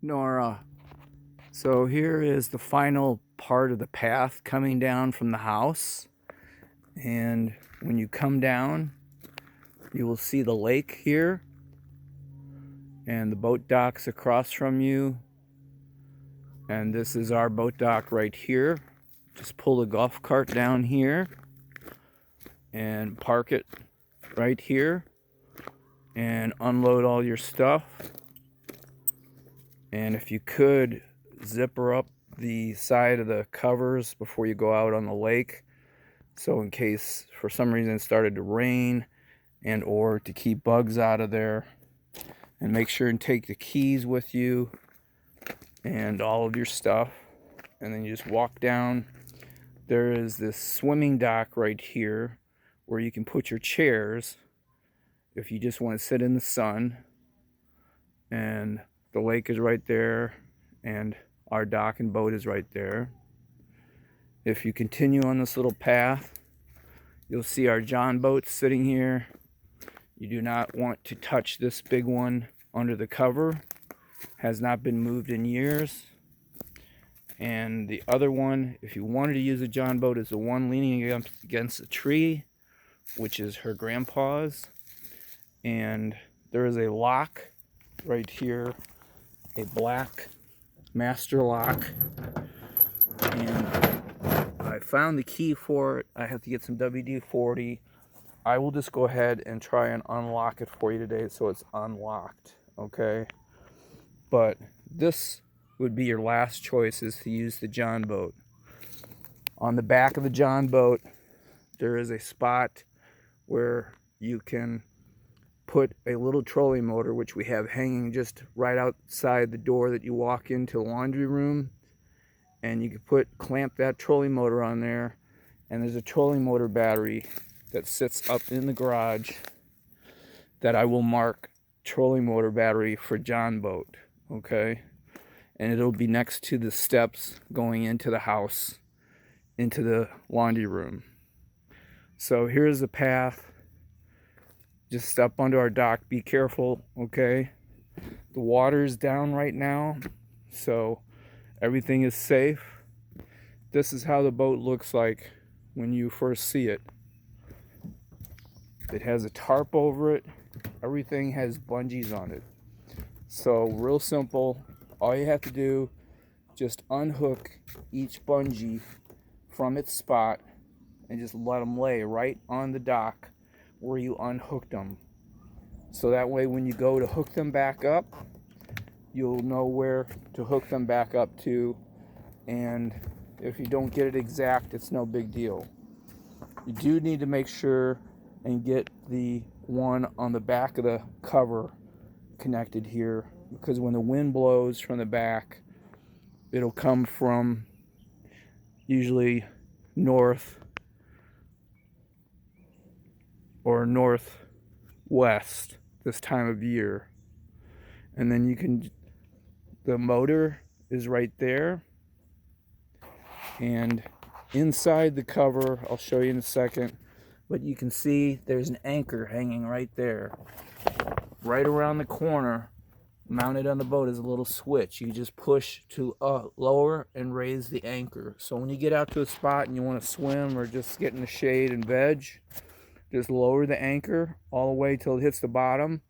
Nora. So here is the final part of the path coming down from the house. And when you come down, you will see the lake here and the boat docks across from you. And this is our boat dock right here. Just pull the golf cart down here and park it right here and unload all your stuff. And if you could, zipper up the side of the covers before you go out on the lake, so in case for some reason it started to rain, and or to keep bugs out of there. And make sure and take the keys with you and all of your stuff. And then you just walk down. There is this swimming dock right here where you can put your chairs if you just want to sit in the sun. And the lake is right there, and our dock and boat is right there. If you continue on this little path, you'll see our John boat sitting here. You do not want to touch this big one under the cover. Has not been moved in years. And the other one, if you wanted to use a John boat, is the one leaning against the tree, which is her grandpa's. And there is a lock right here, a black master lock. And I found the key for it. I have to get some WD-40. I will just go ahead and try and unlock it for you today so it's unlocked, okay? But this would be your last choice, is to use the John boat. On the back of the John boat, there is a spot where you can put a little trolling motor, which we have hanging just right outside the door that you walk into the laundry room. And you can clamp that trolling motor on there, and there's a trolling motor battery that sits up in the garage that I will mark trolling motor battery for John boat, okay? And it'll be next to the steps going into the house, into the laundry room. So here's the path. Just step onto our dock. Be careful, okay? The water is down right now, so everything is safe. This is how the boat looks like when you first see it. It has a tarp over it. Everything has bungees on it. So real simple. All you have to do, just unhook each bungee from its spot and just let them lay right on the dock where you unhooked them. So that way when you go to hook them back up, you'll know where to hook them back up to. And if you don't get it exact, it's no big deal. You do need to make sure and get the one on the back of the cover connected here, because when the wind blows from the back, it'll come from usually north or northwest this time of year. And then the motor is right there, and inside the cover, I'll show you in a second, but you can see there's an anchor hanging right there. Right around the corner, mounted on the boat, is a little switch. You just push to lower and raise the anchor. So when you get out to a spot and you want to swim or just get in the shade and veg, just lower the anchor all the way till it hits the bottom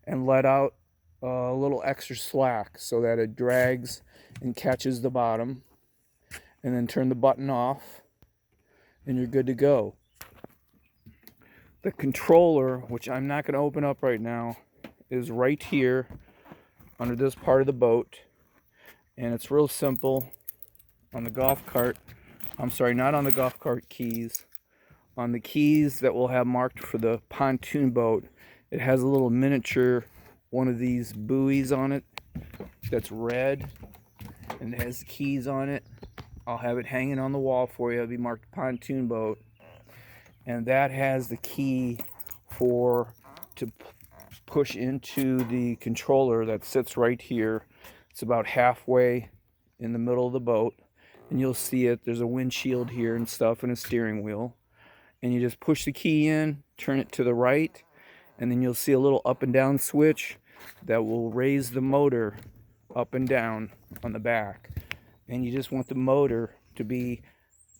and let out a little extra slack so that it drags and catches the bottom. And then turn the button off and you're good to go. The controller, which I'm not going to open up right now, is right here under this part of the boat. And it's real simple. On the golf cart, I'm sorry, not on the golf cart keys. On the keys that we'll have marked for the pontoon boat, it has a little miniature one of these buoys on it that's red, and it has the keys on it. I'll have it hanging on the wall for you. It'll be marked pontoon boat. And that has the key to push into the controller that sits right here. It's about halfway in the middle of the boat. And you'll see it. There's a windshield here and stuff and a steering wheel. And you just push the key in, turn it to the right, and then you'll see a little up and down switch that will raise the motor up and down on the back. And you just want the motor to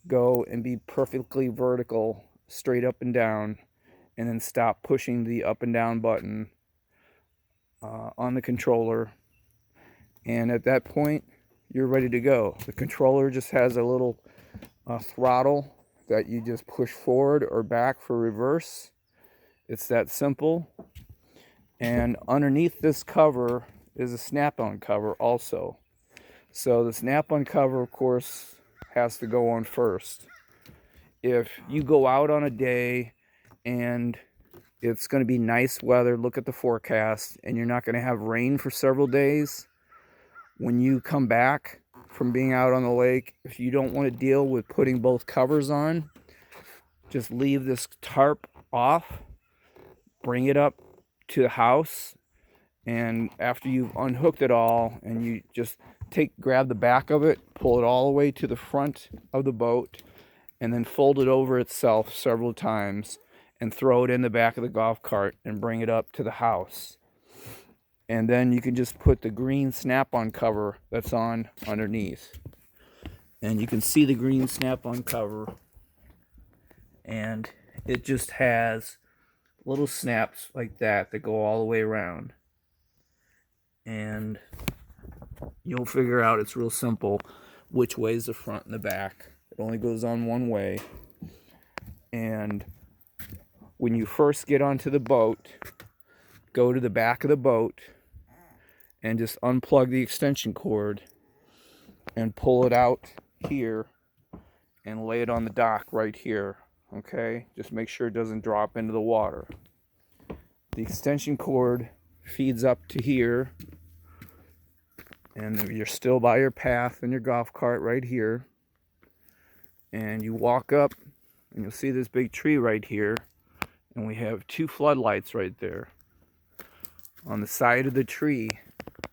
go and be perfectly vertical, straight up and down, and then stop pushing the up and down button on the controller. And at that point, you're ready to go. The controller just has a little throttle that you just push forward or back for reverse. It's that simple. And underneath this cover is a snap-on cover also. So the snap-on cover, of course, has to go on first. If you go out on a day and it's going to be nice weather, look at the forecast, and you're not going to have rain for several days, when you come back from being out on the lake, if you don't want to deal with putting both covers on, just leave this tarp off, bring it up to the house, and after you've unhooked it all, and you just grab the back of it, pull it all the way to the front of the boat, and then fold it over itself several times and throw it in the back of the golf cart and bring it up to the house. And then you can just put the green snap-on cover that's on underneath. And you can see the green snap-on cover, and it just has little snaps like that go all the way around. And you'll figure out, it's real simple, which way is the front and the back. It only goes on one way. And when you first get onto the boat, go to the back of the boat and just unplug the extension cord and pull it out here and lay it on the dock right here. Okay, just make sure it doesn't drop into the water. The extension cord feeds up to here, and you're still by your path and your golf cart right here. And you walk up and you'll see this big tree right here, and we have 2 floodlights right there. On the side of the tree,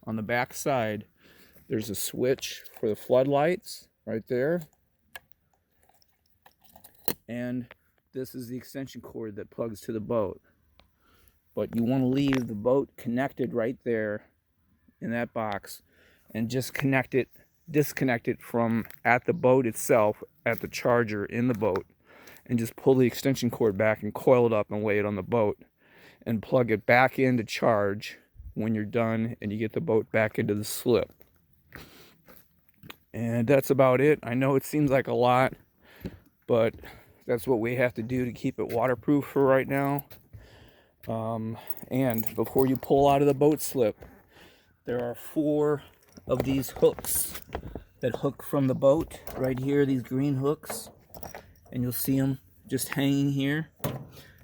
on the back side, there's a switch for the floodlights right there. And this is the extension cord that plugs to the boat. But you want to leave the boat connected right there in that box, and just disconnect it from at the boat itself, at the charger in the boat, and just pull the extension cord back and coil it up and lay it on the boat, and plug it back in to charge when you're done and you get the boat back into the slip. And that's about it. I know it seems like a lot, but that's what we have to do to keep it waterproof for right now. And before you pull out of the boat slip, there are 4 of these hooks that hook from the boat right here, these green hooks, and you'll see them just hanging here.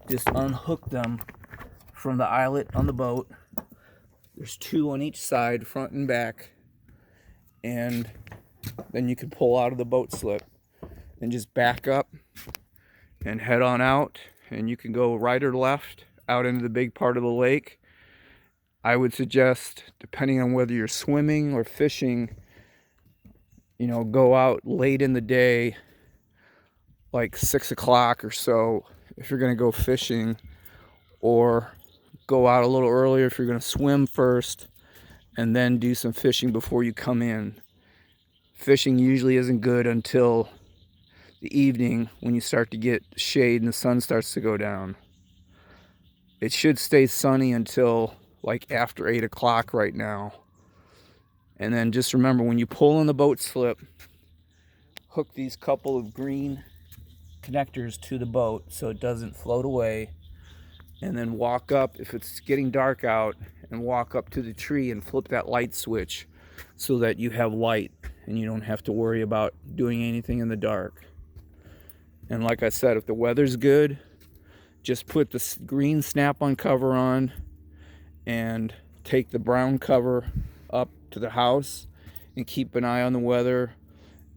Just unhook them from the eyelet on the boat. There's 2 on each side, front and back, and then you can pull out of the boat slip and just back up and head on out, and you can go right or left out into the big part of the lake. I would suggest, depending on whether you're swimming or fishing, go out late in the day, like 6 o'clock or so if you're going to go fishing, or go out a little earlier if you're going to swim first, and then do some fishing before you come in. Fishing usually isn't good until the evening, when you start to get shade and the sun starts to go down. It should stay sunny until like after 8 o'clock right now. And then just remember, when you pull in the boat slip, hook these couple of green connectors to the boat so it doesn't float away, and then walk up, if it's getting dark out, and walk up to the tree and flip that light switch so that you have light and you don't have to worry about doing anything in the dark. And like I said, if the weather's good, just put the green snap-on cover on and take the brown cover up to the house and keep an eye on the weather.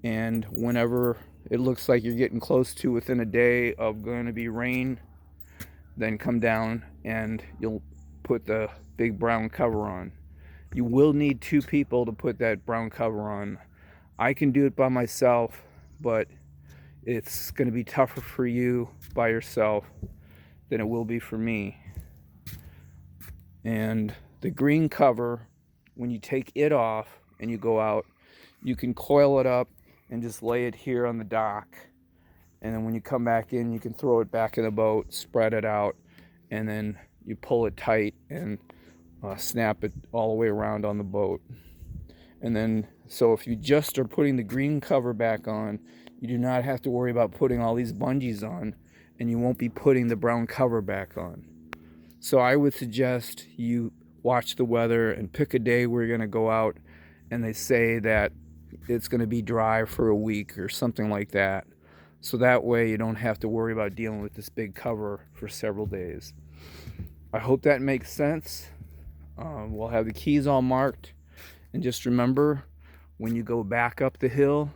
And whenever it looks like you're getting close to within a day of going to be rain, then come down and you'll put the big brown cover on. You will need 2 people to put that brown cover on. I can do it by myself, but it's going to be tougher for you by yourself than it will be for me. And the green cover when you take it off and you go out, you can coil it up and just lay it here on the dock. And then when you come back in, you can throw it back in the boat, spread it out, and then you pull it tight and snap it all the way around on the boat. And then, so if you just are putting the green cover back on, you do not have to worry about putting all these bungees on, and you won't be putting the brown cover back on. So I would suggest you watch the weather and pick a day where you're going to go out, and they say that it's going to be dry for a week or something like that. So that way you don't have to worry about dealing with this big cover for several days. I hope that makes sense. We'll have the keys all marked. And just remember, when you go back up the hill,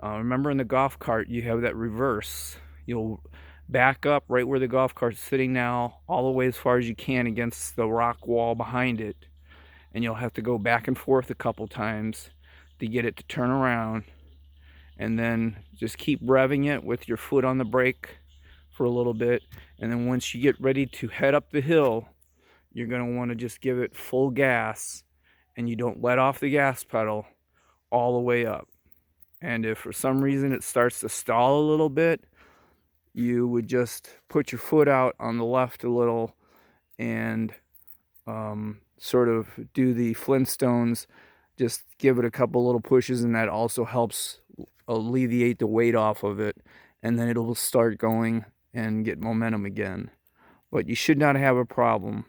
remember in the golf cart you have that reverse. You'll back up right where the golf cart's sitting now, all the way as far as you can against the rock wall behind it. And you'll have to go back and forth a couple times to get it to turn around. And then just keep revving it with your foot on the brake for a little bit. And then once you get ready to head up the hill, you're going to want to just give it full gas, and you don't let off the gas pedal all the way up. And if for some reason it starts to stall a little bit, you would just put your foot out on the left a little and sort of do the Flintstones. Just give it a couple little pushes, and that also helps alleviate the weight off of it, and then it'll start going and get momentum again. But you should not have a problem.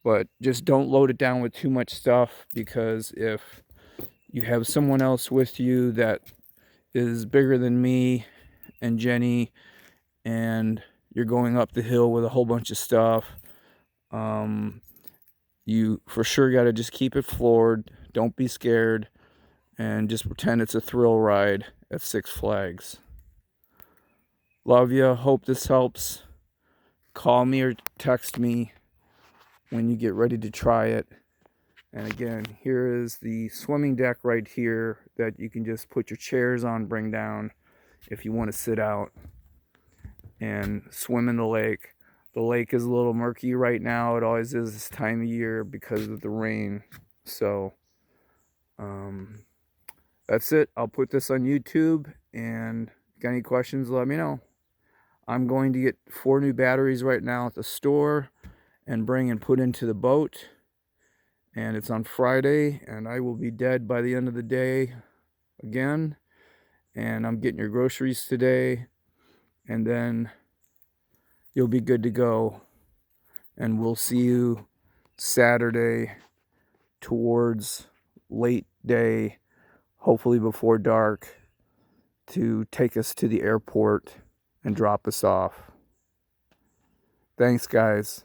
But just don't load it down with too much stuff, because if you have someone else with you that is bigger than me and Jenny, and you're going up the hill with a whole bunch of stuff, you for sure got to just keep it floored. Don't be scared, and just pretend it's a thrill ride at Six Flags. Love ya. Hope this helps. Call me or text me when you get ready to try it. And again, here is the swimming deck right here that you can just put your chairs on, bring down if you want to sit out and swim in the lake. The lake is a little murky right now. It always is this time of year because of the rain. So that's it. I'll put this on YouTube, and if you got any questions, let me know. I'm going to get 4 new batteries right now at the store and bring and put into the boat. And it's on Friday, and I will be dead by the end of the day again. And I'm getting your groceries today, and then you'll be good to go. And we'll see you Saturday towards late day, hopefully before dark, to take us to the airport and drop us off. Thanks, guys.